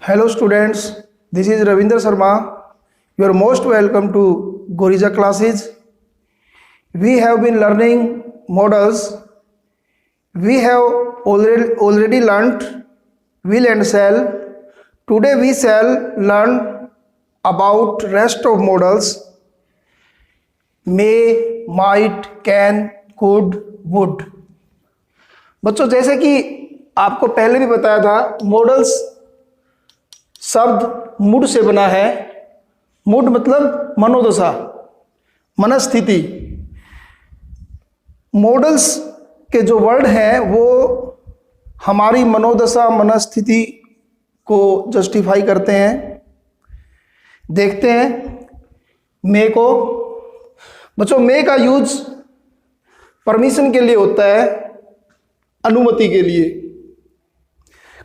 Hello students, this is Ravinder Sharma. You are most welcome to Gorija classes. We have been learning models. We have already learnt will and shall. Today we shall learn about rest of models. May, might, can, could, would. बच्चों जैसे कि आपको पहले भी बताया था, models शब्द mood से बना है। मूड मतलब मनोदशा, मनस्थिति। मॉडल्स के जो वर्ड हैं वो हमारी मनोदशा, मनस्थिति को जस्टिफाई करते हैं। देखते हैं मे को। बच्चों मे का यूज परमिशन के लिए होता है, अनुमति के लिए,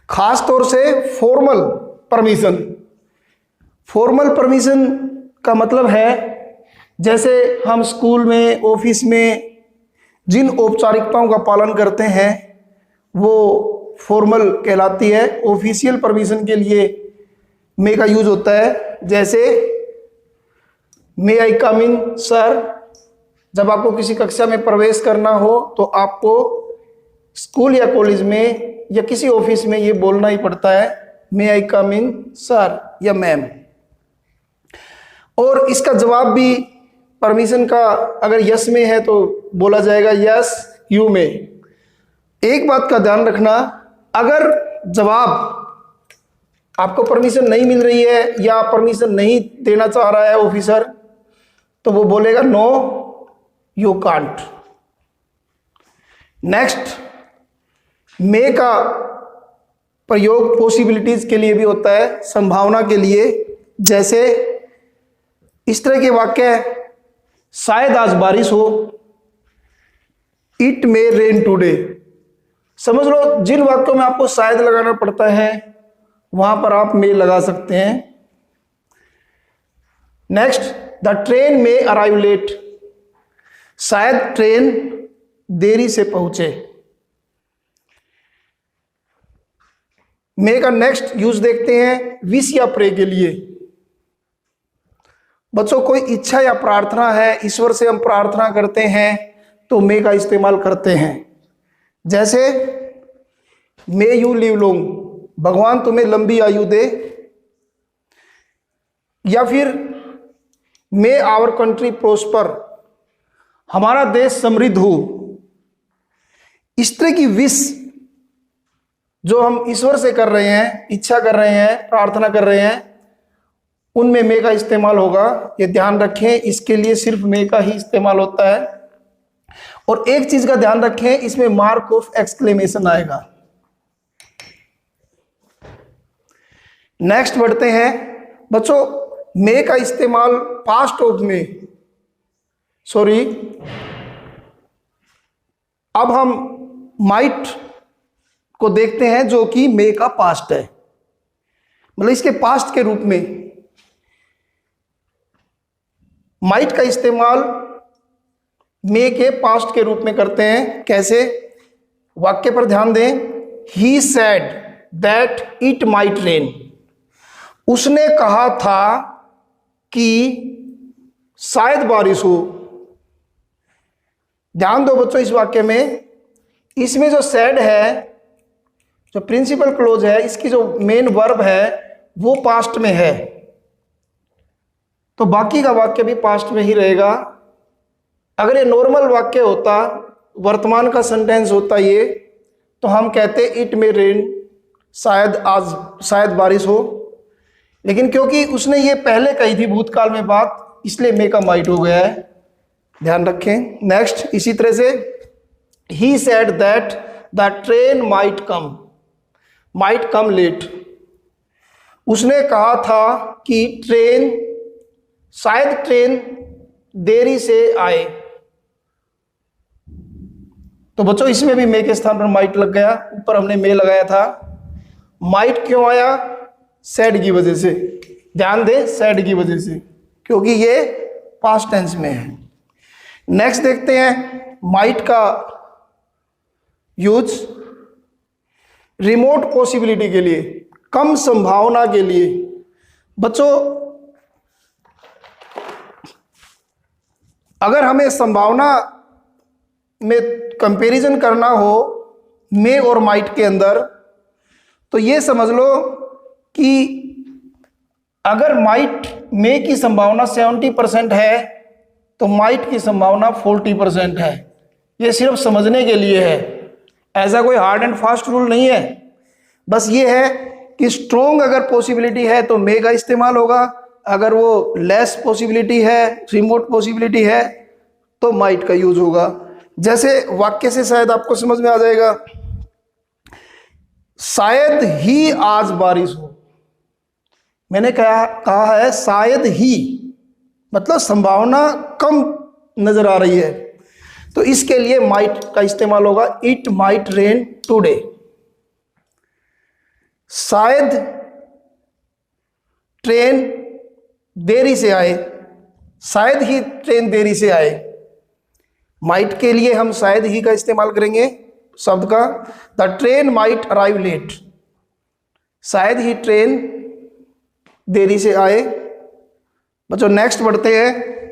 खास तौर से फॉर्मल परमिशन। फॉर्मल परमिशन का मतलब है जैसे हम स्कूल में, ऑफिस में जिन औपचारिकताओं का पालन करते हैं वो फॉर्मल कहलाती है। ऑफिशियल परमिशन के लिए मे का यूज होता है। जैसे मे आई कम इन सर। जब आपको किसी कक्षा में प्रवेश करना हो तो आपको स्कूल या कॉलेज में या किसी ऑफिस में ये बोलना ही पड़ता है, मे आई कम इन सर या मैम। और इसका जवाब भी परमिशन का अगर यस में है तो बोला जाएगा यस यू में। एक बात का ध्यान रखना, अगर जवाब आपको परमिशन नहीं मिल रही है या परमिशन नहीं देना चाह रहा है ऑफिसर, तो वो बोलेगा नो यू कांट। नेक्स्ट, मे का प्रयोग पॉसिबिलिटीज के लिए भी होता है, संभावना के लिए। जैसे इस तरह के वाक्य, शायद आज बारिश हो, इट मे रेन टुडे। समझ लो, जिन वाक्यों में आपको शायद लगाना पड़ता है वहां पर आप मे लगा सकते हैं। Next, the train may arrive late. शायद ट्रेन देरी से पहुंचे। मे का नेक्स्ट यूज देखते हैं विश या प्रे के लिए। बच्चों कोई इच्छा या प्रार्थना है, ईश्वर से हम प्रार्थना करते हैं तो मे का इस्तेमाल करते हैं। जैसे मे यू लिव लॉन्ग, भगवान तुम्हें लंबी आयु दे। या फिर मे आवर कंट्री प्रोस्पर, हमारा देश समृद्ध हो। इस तरह की विश जो हम ईश्वर से कर रहे हैं, इच्छा कर रहे हैं, प्रार्थना कर रहे हैं, उनमें मे का इस्तेमाल होगा। ये ध्यान रखें, इसके लिए सिर्फ मे का ही इस्तेमाल होता है। और एक चीज का ध्यान रखें, इसमें मार्क ऑफ एक्सक्लेमेशन आएगा। नेक्स्ट बढ़ते हैं बच्चों, मे का इस्तेमाल पास्ट ऑफ में, अब हम माइट को देखते हैं जो कि मे का पास्ट है, मतलब इसके पास्ट के रूप में। माइट का इस्तेमाल मे के पास्ट के रूप में करते हैं। कैसे? वाक्य पर ध्यान दें। ही said that it might rain. उसने कहा था कि शायद बारिश हो। ध्यान दो बच्चों इस वाक्य में, इसमें जो सेड है, जो प्रिंसिपल क्लोज है, इसकी जो मेन वर्ब है वो पास्ट में है, तो बाकी का वाक्य भी पास्ट में ही रहेगा। अगर ये नॉर्मल वाक्य होता, वर्तमान का सेंटेंस होता ये, तो हम कहते इट मे रेन, शायद बारिश हो। लेकिन क्योंकि उसने ये पहले कही थी भूतकाल में बात, इसलिए मे का माइट हो गया है। ध्यान रखें। नेक्स्ट, इसी तरह से he said that the train might come late. उसने कहा था कि शायद ट्रेन देरी से आए। तो बच्चों इसमें भी मे के स्थान पर माइट लग गया। ऊपर हमने मे लगाया था। माइट क्यों आया? सेड की वजह से। ध्यान दें, सेड की वजह से, क्योंकि ये पास्ट टेंस में है। नेक्स्ट देखते हैं माइट का यूज रिमोट पॉसिबिलिटी के लिए। कम संभावना के लिए। बच्चों, अगर हमें संभावना में कंपैरिजन करना हो मे और माइट के अंदर, तो ये समझ लो कि अगर माइट मे की संभावना 70% है तो माइट की संभावना 40% है। ये सिर्फ समझने के लिए है, ऐसा कोई हार्ड एंड फास्ट रूल नहीं है। बस ये है कि स्ट्रोंग अगर पॉसिबिलिटी है तो मे का इस्तेमाल होगा, अगर वो लेस पॉसिबिलिटी है, रिमोट पॉसिबिलिटी है, तो माइट का यूज होगा। जैसे वाक्य से शायद आपको समझ में आ जाएगा, शायद ही आज बारिश हो। मैंने कहा है शायद ही, मतलब संभावना कम नजर आ रही है, तो इसके लिए माइट का इस्तेमाल होगा। It might rain today. शायद ट्रेन देरी से आए, शायद ही ट्रेन देरी से आए। माइट के लिए हम शायद ही का इस्तेमाल करेंगे शब्द का। The train might arrive late. शायद ही ट्रेन देरी से आए। बच्चों नेक्स्ट बढ़ते हैं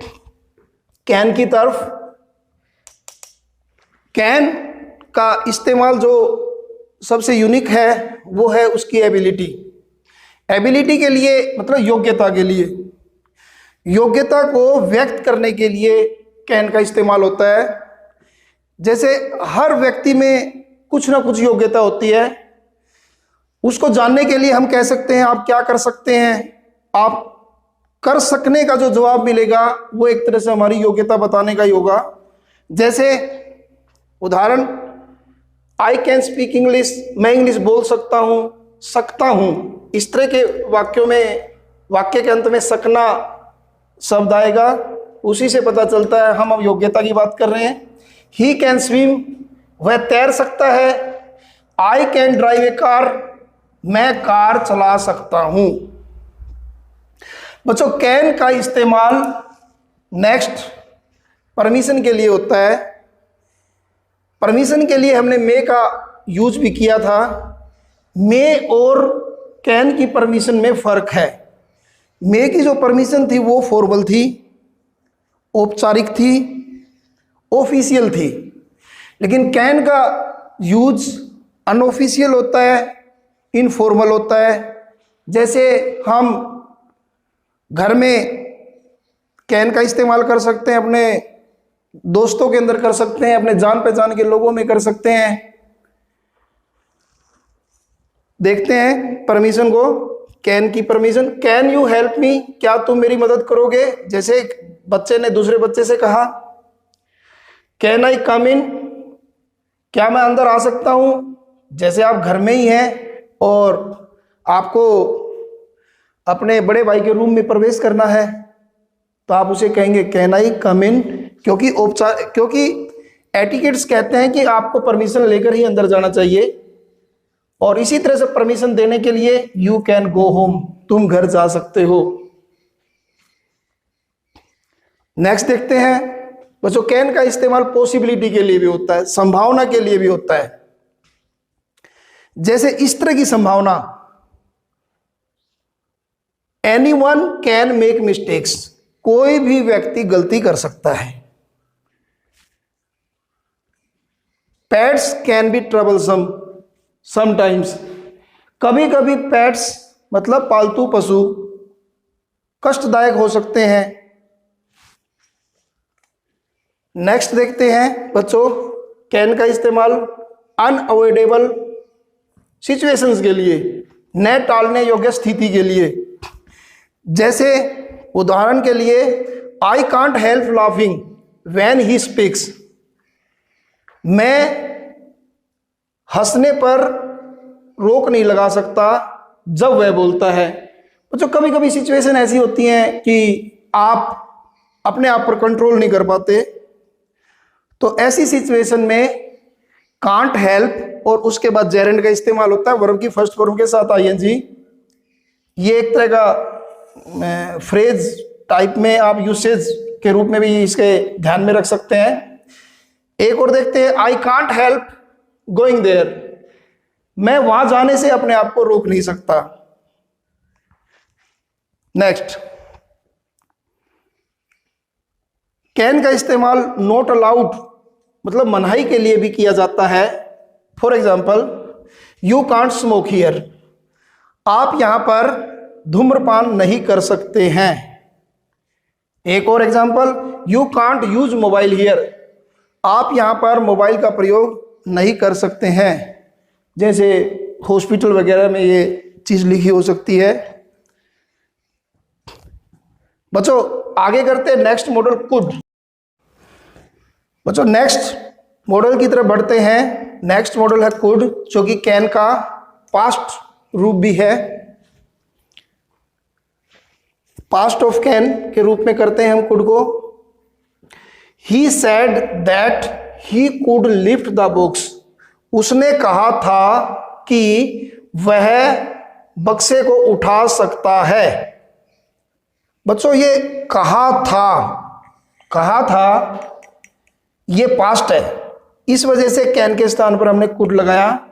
कैन की तरफ। कैन का इस्तेमाल जो सबसे यूनिक है वो है उसकी एबिलिटी। एबिलिटी के लिए मतलब योग्यता के लिए, योग्यता को व्यक्त करने के लिए कैन का इस्तेमाल होता है। जैसे हर व्यक्ति में कुछ ना कुछ योग्यता होती है, उसको जानने के लिए हम कह सकते हैं आप क्या कर सकते हैं। आप कर सकने का जो जवाब मिलेगा वो एक तरह से हमारी योग्यता बताने का ही होगा। जैसे उदाहरण, आई कैन स्पीक इंग्लिश, मैं इंग्लिश बोल सकता हूँ। इस तरह के वाक्यों में, वाक्य के अंत में सकना शब्द आएगा, उसी से पता चलता है हम अब योग्यता की बात कर रहे हैं। ही कैन स्विम, वह तैर सकता है। I can drive A car, मैं कार चला सकता हूं। बच्चों कैन का इस्तेमाल नेक्स्ट परमिशन के लिए होता है। परमिशन के लिए हमने मे का यूज भी किया था। मे और कैन की परमिशन में फर्क है। मे की जो परमिशन थी वो फॉर्मल थी, औपचारिक थी, ऑफिशियल थी, लेकिन कैन का यूज अनऑफिशियल होता है, इनफॉर्मल होता है। जैसे हम घर में कैन का इस्तेमाल कर सकते हैं, अपने दोस्तों के अंदर कर सकते हैं, अपने जान पहचान के लोगों में कर सकते हैं। देखते हैं परमिशन को, कैन की permission. Can you help me, क्या तुम मेरी मदद करोगे। जैसे एक बच्चे ने दूसरे बच्चे से कहा कैन आई कम इन, क्या मैं अंदर आ सकता हूं। जैसे आप घर में ही हैं और आपको अपने बड़े भाई के रूम में प्रवेश करना है तो आप उसे कहेंगे कैन आई कम इन, क्योंकि एटिकेट्स कहते हैं कि आपको परमिशन लेकर ही अंदर जाना चाहिए। और इसी तरह से परमिशन देने के लिए यू कैन गो होम, तुम घर जा सकते हो। नेक्स्ट देखते हैं बच्चों, कैन का इस्तेमाल पॉसिबिलिटी के लिए भी होता है, संभावना के लिए भी होता है। जैसे इस तरह की संभावना, एनीवन कैन मेक मिस्टेक्स, कोई भी व्यक्ति गलती कर सकता है। Pets can be troublesome sometimes, कभी कभी पेट्स मतलब पालतू पशु कष्टदायक हो सकते हैं। नेक्स्ट देखते हैं बच्चों, कैन का इस्तेमाल अनअवॉइडेबल सिचुएशंस के लिए, न टालने योग्य स्थिति के लिए। जैसे उदाहरण के लिए, I can't help laughing when he speaks, मैं हंसने पर रोक नहीं लगा सकता जब वह बोलता है। बच्चों कभी कभी सिचुएशन ऐसी होती हैं कि आप अपने आप पर कंट्रोल नहीं कर पाते, तो ऐसी सिचुएशन में कांट हेल्प और उसके बाद जेरेंड का इस्तेमाल होता है, वर्ब की फर्स्ट फॉर्म के साथ आईएनजी। ये एक तरह का फ्रेज टाइप में आप यूसेज के रूप में भी इसके ध्यान में रख सकते हैं। एक और देखते हैं, I can't help going there, मैं वहां जाने से अपने आप को रोक नहीं सकता। नेक्स्ट, कैन का इस्तेमाल नॉट अलाउड मतलब मनाही के लिए भी किया जाता है। For example, you can't smoke here, आप यहां पर धूम्रपान नहीं कर सकते हैं। एक और example, you can't use mobile here, आप यहां पर मोबाइल का प्रयोग नहीं कर सकते हैं। जैसे हॉस्पिटल वगैरह में ये चीज लिखी हो सकती है। बच्चों आगे करते हैं नेक्स्ट मॉडल कुड। बच्चों नेक्स्ट मॉडल की तरफ बढ़ते हैं। नेक्स्ट मॉडल है कुड, जो कि कैन का पास्ट रूप भी है। पास्ट ऑफ कैन के रूप में करते हैं हम कुड को। He said that he could lift the books, उसने कहा था कि वह बक्से को उठा सकता है। बच्चों ये कहा था ये पास्ट है, इस वजह से कैन के स्थान पर हमने कुड लगाया।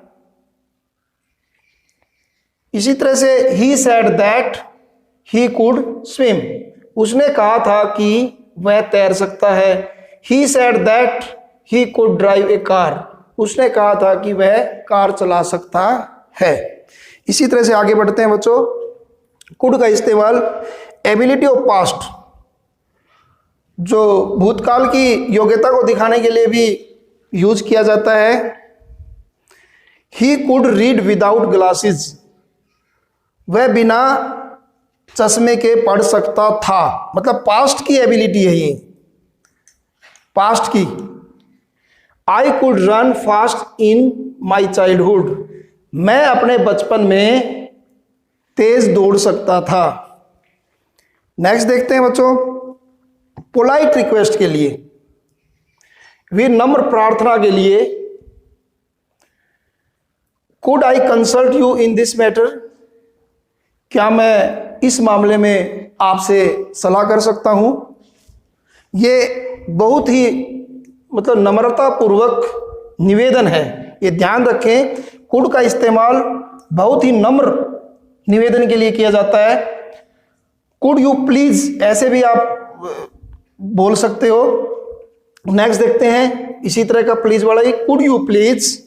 इसी तरह से he said that he could swim, उसने कहा था कि वह तैर सकता है। ही said that he could drive A car, उसने कहा था कि वह कार चला सकता है। इसी तरह से आगे बढ़ते हैं बच्चों। कुड का इस्तेमाल एबिलिटी ऑफ पास्ट, जो भूतकाल की योग्यता को दिखाने के लिए भी यूज किया जाता है। He could read without glasses, वह बिना चश्मे के पढ़ सकता था। मतलब पास्ट की एबिलिटी है ये, पास्ट की। I could run fast in my childhood, मैं अपने बचपन में तेज दौड़ सकता था। नेक्स्ट देखते हैं बच्चों, पोलाइट रिक्वेस्ट के लिए, विनम्र प्रार्थना के लिए। Could I consult you in this matter, क्या मैं इस मामले में आपसे सलाह कर सकता हूं। ये बहुत ही मतलब नम्रता पूर्वक निवेदन है, ये ध्यान रखें। कुड का इस्तेमाल बहुत ही नम्र निवेदन के लिए किया जाता है। कुड यू प्लीज ऐसे भी आप बोल सकते हो। नेक्स्ट देखते हैं इसी तरह का प्लीज वाला ही, could you please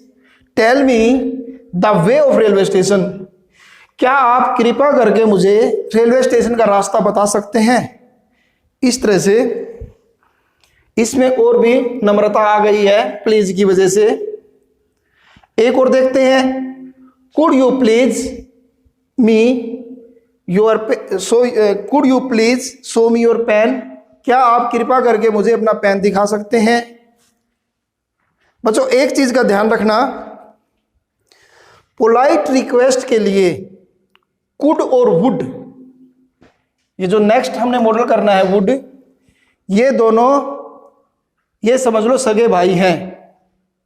tell me the way of railway station, क्या आप कृपा करके मुझे रेलवे स्टेशन का रास्ता बता सकते हैं। इस तरह से इसमें और भी नम्रता आ गई है प्लीज की वजह से। एक और देखते हैं, could you please me your could you please show me your pen, क्या आप कृपा करके मुझे अपना पेन दिखा सकते हैं। बच्चों एक चीज का ध्यान रखना, पोलाइट रिक्वेस्ट के लिए कुड और वुड, ये जो नेक्स्ट हमने मॉडल करना है वुड, ये दोनों ये समझ लो सगे भाई हैं।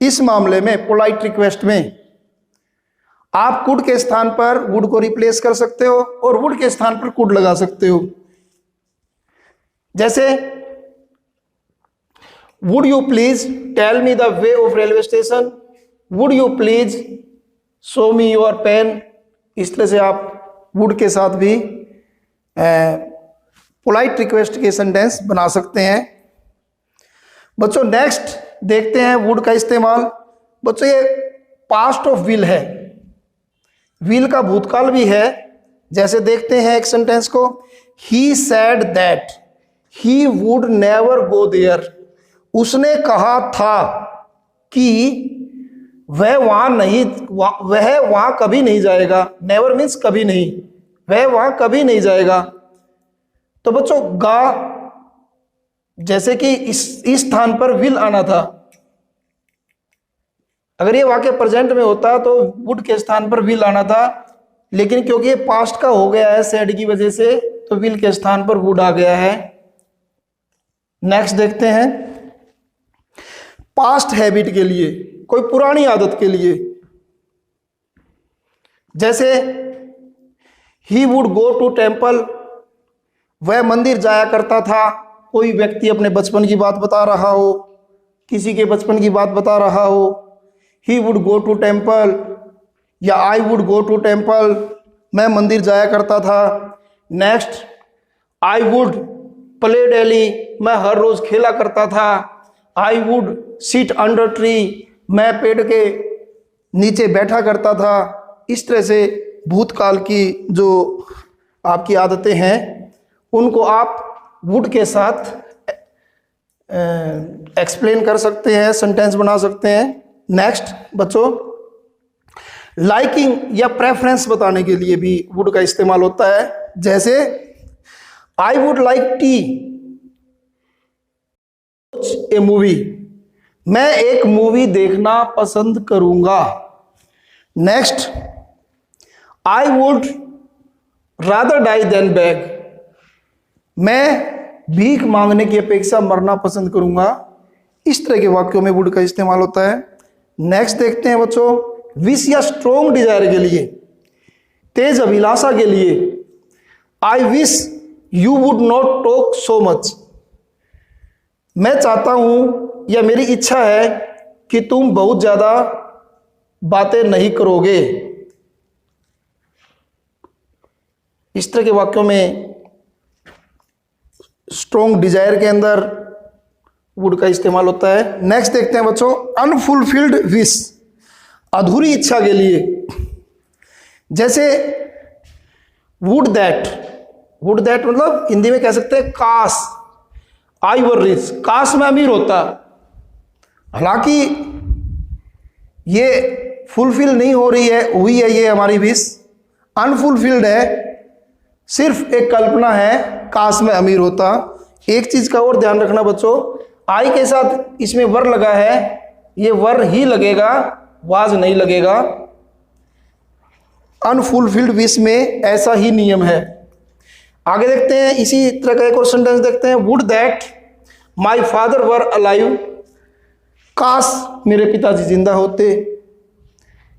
इस मामले में पोलाइट रिक्वेस्ट में आप कुड के स्थान पर वुड को रिप्लेस कर सकते हो और वुड के स्थान पर कुड लगा सकते हो। जैसे would you please tell me the way of railway station, would you please show me your pen. इस तरह से आप वुड के साथ भी पोलाइट रिक्वेस्ट के सेंटेंस बना सकते हैं। बच्चों नेक्स्ट देखते हैं वुड का इस्तेमाल। बच्चों ये पास्ट ऑफ विल है, विल का भूतकाल भी है। जैसे देखते हैं एक सेंटेंस को, he said that he would never go there, उसने कहा था कि वह वहां कभी नहीं जाएगा। नेवर मीन्स कभी नहीं, वह वहां कभी नहीं जाएगा। तो बच्चों गा, जैसे कि इस स्थान पर विल आना था, अगर ये वाक्य प्रेजेंट में होता तो वुड के स्थान पर विल आना था, लेकिन क्योंकि ये पास्ट का हो गया है सेड की वजह से, तो विल के स्थान पर वुड आ गया है। नेक्स्ट देखते हैं, पास्ट हैबिट के लिए, कोई पुरानी आदत के लिए। जैसे he would go to temple, वह मंदिर जाया करता था। कोई व्यक्ति अपने बचपन की बात बता रहा हो, किसी के बचपन की बात बता रहा हो, he would go to temple, या I would go to temple, मैं मंदिर जाया करता था। Next, I would play daily, मैं हर रोज खेला करता था। I would sit under tree, मैं पेड़ के नीचे बैठा करता था। इस तरह से भूतकाल की जो आपकी आदतें हैं उनको आप वुड के साथ एक्सप्लेन कर सकते हैं, सेंटेंस बना सकते हैं। नेक्स्ट बच्चों, लाइकिंग या प्रेफरेंस बताने के लिए भी वुड का इस्तेमाल होता है। जैसे I would like to a movie, मैं एक मूवी देखना पसंद करूंगा। Next, I would rather die than beg, मैं भीख मांगने की अपेक्षा मरना पसंद करूंगा। इस तरह के वाक्यों में वुड का इस्तेमाल होता है। नेक्स्ट देखते हैं बच्चों, विश या स्ट्रॉन्ग डिजायर के लिए, तेज अभिलाषा के लिए, I wish you would not talk so much, मैं चाहता हूं या मेरी इच्छा है कि तुम बहुत ज्यादा बातें नहीं करोगे। इस तरह के वाक्यों में स्ट्रॉन्ग डिजायर के अंदर वुड का इस्तेमाल होता है। नेक्स्ट देखते हैं बच्चों, अनफुलफिल्ड विश, अधूरी इच्छा के लिए। जैसे वुड दैट, वुड दैट मतलब हिंदी में कह सकते हैं काश, आई वर रिच, काश मैं अमीर होता। हालांकि ये फुलफिल नहीं हो रही है, हुई है ये हमारी विश, अनफुलफिल्ड है, सिर्फ एक कल्पना है, काश में अमीर होता। एक चीज का और ध्यान रखना बच्चों, आई के साथ इसमें वर लगा है, ये वर ही लगेगा, वाज नहीं लगेगा। अनफुलफिल्ड विश में ऐसा ही नियम है। आगे देखते हैं, इसी तरह का एक और सेंटेंस देखते हैं, would that my father were alive, काश मेरे पिताजी जिंदा होते।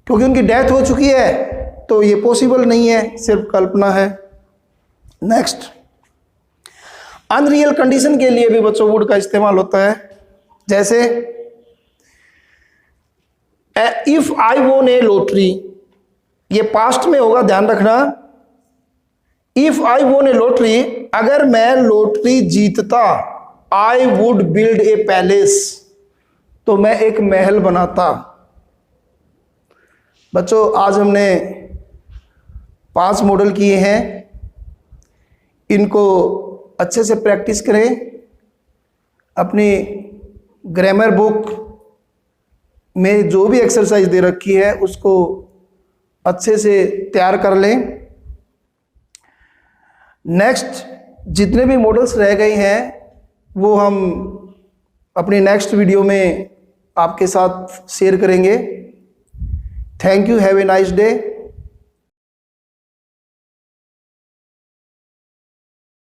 क्योंकि उनकी डेथ हो चुकी है तो ये पॉसिबल नहीं है, सिर्फ कल्पना है। नेक्स्ट, अनरियल कंडीशन के लिए भी बच्चों वुड का इस्तेमाल होता है। जैसे इफ आई वोन ए लॉटरी, ये पास्ट में होगा, ध्यान रखना। इफ आई वोन ए लॉटरी, अगर मैं लॉटरी जीतता, I would build a palace, तो मैं एक महल बनाता। बच्चों आज हमने 5 मॉडल किए हैं, इनको अच्छे से प्रैक्टिस करें। अपनी ग्रामर बुक में जो भी एक्सरसाइज दे रखी है उसको अच्छे से तैयार कर लें। नेक्स्ट जितने भी मॉडल्स रह गए हैं वो हम अपनी नेक्स्ट वीडियो में आपके साथ शेयर करेंगे। Thank you, have a nice day.